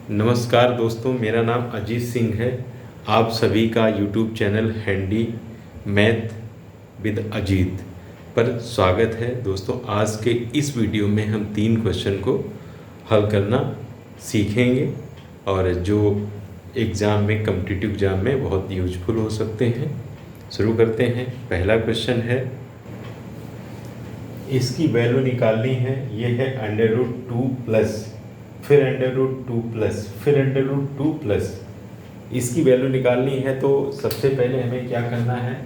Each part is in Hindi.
नमस्कार दोस्तों, मेरा नाम अजीत सिंह है। आप सभी का YouTube channel handy math with Ajit पर स्वागत है। दोस्तों, आज के इस वीडियो में हम 3 क्वेश्चन को हल करना सीखेंगे और जो एग्ज़ाम में, कॉम्पिटिटिव एग्ज़ाम में बहुत यूजफुल हो सकते हैं। शुरू करते हैं। पहला क्वेश्चन है, इसकी वैल्यू निकालनी है। ये है √2 प्लस, फिर √2 प्लस, फिर √2 प्लस। इसकी वैल्यू निकालनी है तो सबसे पहले हमें क्या करना है,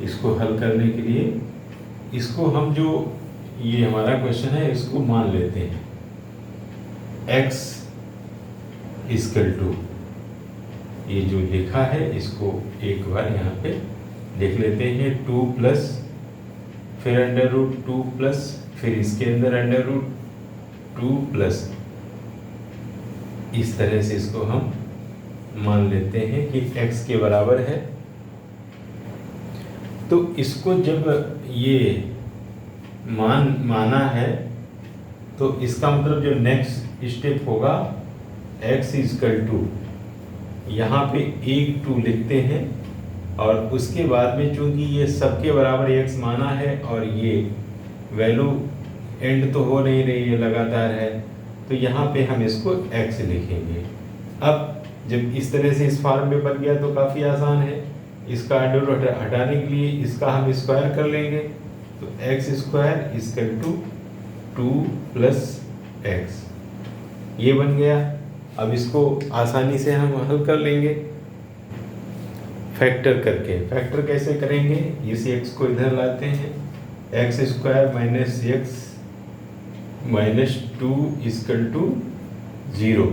इसको हल करने के लिए इसको हम जो ये हमारा क्वेश्चन है इसको मान लेते हैं x इक्वल टू, ये जो लिखा है इसको एक बार यहाँ पे लिख लेते हैं 2 प्लस, फिर √2 प्लस, फिर इसके अंदर √2 प्लस। इस तरह से इसको हम मान लेते हैं कि x के बराबर है। तो इसको जब ये माना है तो इसका मतलब जो नेक्स्ट स्टेप होगा x इक्वल टू, यहाँ पे 1 2 लिखते हैं और उसके बाद में चूंकि ये सबके बराबर x माना है और ये वैल्यू एंड तो हो नहीं रही है, लगातार है, तो यहाँ पे हम इसको x लिखेंगे। अब जब इस तरह से इस फॉर्म में बन गया तो काफ़ी आसान है। इसका अंडर रूट हटाने के लिए इसका हम स्क्वायर कर लेंगे, तो x square equal to 2 plus x, ये बन गया। अब इसको आसानी से हम हल कर लेंगे फैक्टर करके। फैक्टर कैसे करेंगे, इस x को इधर लाते हैं, x square minus x minus 2 equal to 0।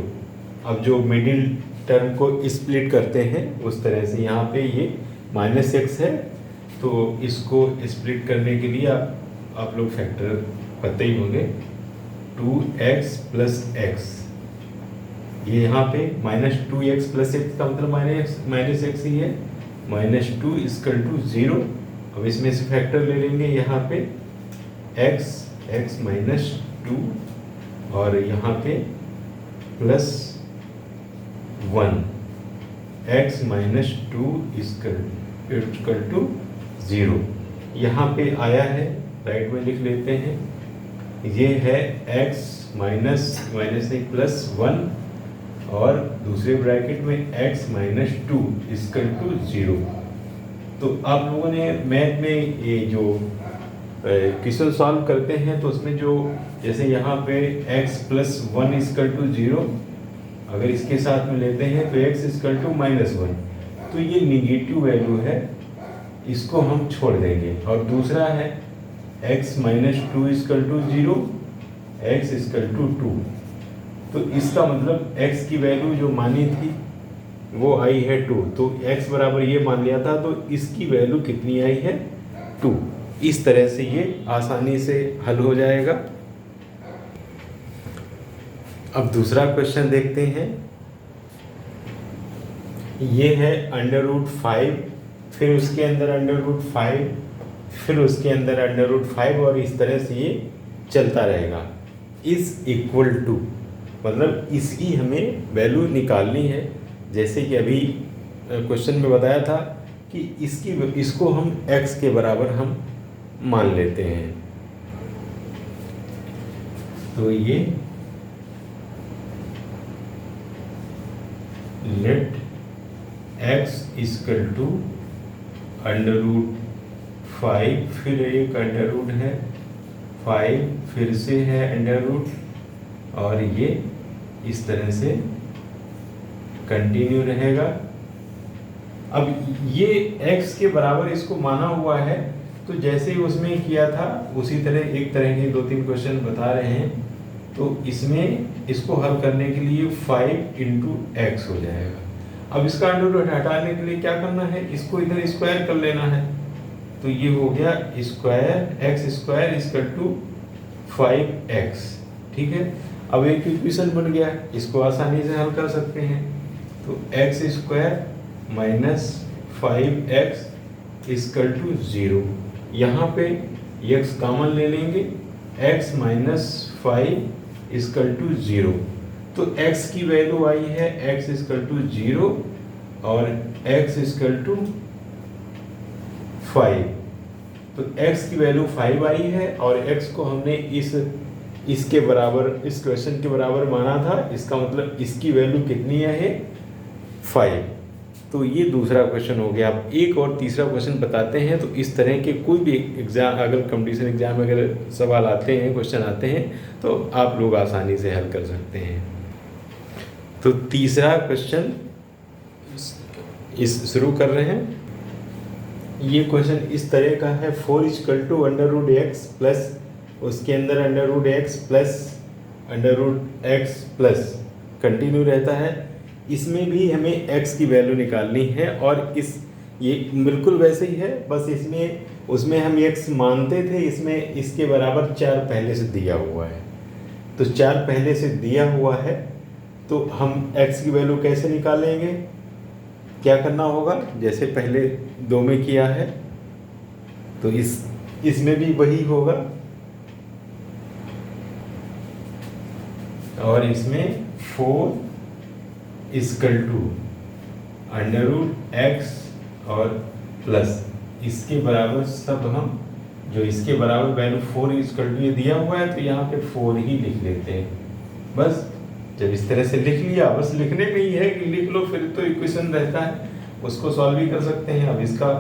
अब जो मिडिल टर्म को स्प्लिट करते हैं उस तरह से यहाँ पे ये माइनस x है, तो इसको स्प्लिट करने के लिए आप लोग फैक्टर पता ही होंगे, 2x प्लस x। ये यहाँ पे माइनस 2x प्लस x का मतलब माइनस x ही है, माइनस 2 इक्वल टू 0। अब इसमें से फैक्टर ले लेंगे, यहाँ पे x माइनस 2 और यहाँ पे plus 1, x minus 2 equal to 0। यहाँ पे आया है, राइट में लिख लेते हैं, ये है x माइनस नहीं प्लस 1 और दूसरे ब्रैकेट में x माइनस 2 इक्वल टू 0। तो आप लोगों ने मैथ में ये जो क्वेश्चन सॉल्व करते हैं तो उसमें जो जैसे यहाँ पे x प्लस 1 इक्वल टू 0, अगर इसके साथ में लेते हैं तो x इक्वल टू माइनस 1, तो ये निगेटिव वैल्यू है, इसको हम छोड़ देंगे। और दूसरा है x minus 2 equal to 0, x equal to 2, तो इसका मतलब x की वैल्यू जो मानी थी वो आई है 2, तो x बराबर ये मान लिया था, तो इसकी वैल्यू कितनी आई है 2। इस तरह से ये आसानी से हल हो जाएगा। अब दूसरा क्वेश्चन देखते हैं। ये है √5, फिर उसके अंदर √5, फिर उसके अंदर √5 और इस तरह से ये चलता रहेगा। इस इक्वल टू मतलब इसकी हमें वैल्यू निकालनी है। जैसे कि अभी क्वेश्चन में बताया था कि इसको हम x के बराबर हम मान लेते हैं, तो ये लेट x इक्वल टू √5, फिर एक अंडर है 5, फिर से है अंडर, और ये इस तरह से कंटिन्यू रहेगा। अब ये x के बराबर इसको माना हुआ है, तो जैसे ही उसमें किया था उसी तरह एक तरह के 2-3 क्वेश्चन बता रहे हैं। तो इसमें इसको हल करने के लिए 5 इंटू x हो जाएगा। अब इसका अंडर रूट हटाने के लिए क्या करना है, इसको इधर स्क्वायर कर लेना है, तो ये हो गया square x square equal to 5x। ठीक है, अब एक इक्वेशन बन गया, इसको आसानी से हल कर सकते हैं। तो x square minus 5x equal to 0, यहाँ पे x कॉमन ले लेंगे, x माइनस 5 इक्वल टू 0। तो x की वैल्यू आई है x इक्वल टू 0 और x इक्वल टू 5। तो x की वैल्यू 5 आई है और x को हमने इसके बराबर, इस क्वेश्चन के बराबर माना था। इसका मतलब इसकी वैल्यू कितनी है 5। तो ये दूसरा क्वेश्चन हो गया। आप एक और तीसरा क्वेश्चन बताते हैं। तो इस तरह के कोई भी एग्जाम, अगर कंपटीशन एग्जाम में अगर सवाल आते हैं, क्वेश्चन आते हैं, तो आप लोग आसानी से हल कर सकते हैं। तो तीसरा क्वेश्चन इस शुरू कर रहे हैं। ये क्वेश्चन इस तरह का है, 4 इक्वल टू √x प्लस उसके अंदर √x plus √x plus continue रहता है। इसमें भी हमें x की वैल्यू निकालनी है और ये बिल्कुल वैसे ही है, बस उसमें हम x मानते थे, इसमें इसके बराबर 4 पहले से दिया हुआ है। तो 4 पहले से दिया हुआ है, तो हम x की वैल्यू कैसे निकालेंगे? क्या करना होगा? जैसे पहले 2 में किया है, तो इसमें भी वही होगा और इसमें 4 इक्वल टू √x और प्लस इसके बराबर सब हम, जो इसके बराबर वैल्यू 4 इक्वल टू ये दिया हुआ है, तो यहाँ पे 4 ही लिख लेते हैं। बस जब इस तरह से लिख लिया, बस लिखने में ही है कि लिख लो, फिर तो इक्वेशन रहता है, उसको सॉल्व भी कर सकते हैं। अब इसका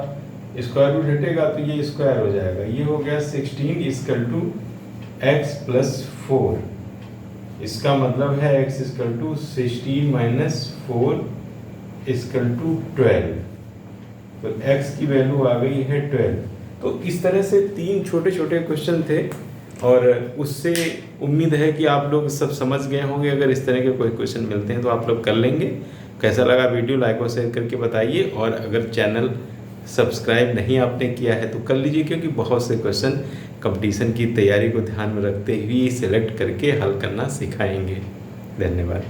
स्क्वायर रूट हटेगा तो ये स्क्वायर हो जाएगा। ये हो गया 16 इक्वल टू x प्लस 4। इसका मतलब है x equal to 16 minus 4 equal to 12। तो x की वैल्यू आ गई है 12। तो इस तरह से 3 छोटे छोटे क्वेश्चन थे और उससे उम्मीद है कि आप लोग सब समझ गए होंगे। अगर इस तरह के कोई क्वेश्चन मिलते हैं तो आप लोग कर लेंगे। कैसा लगा वीडियो, लाइक और शेयर करके बताइए। और अगर चैनल सब्सक्राइब नहीं आपने किया है तो कर लीजिए, क्योंकि बहुत से क्वेश्चन कंपटीशन की तैयारी को ध्यान में रखते हुए सेलेक्ट करके हल करना सिखाएंगे। धन्यवाद।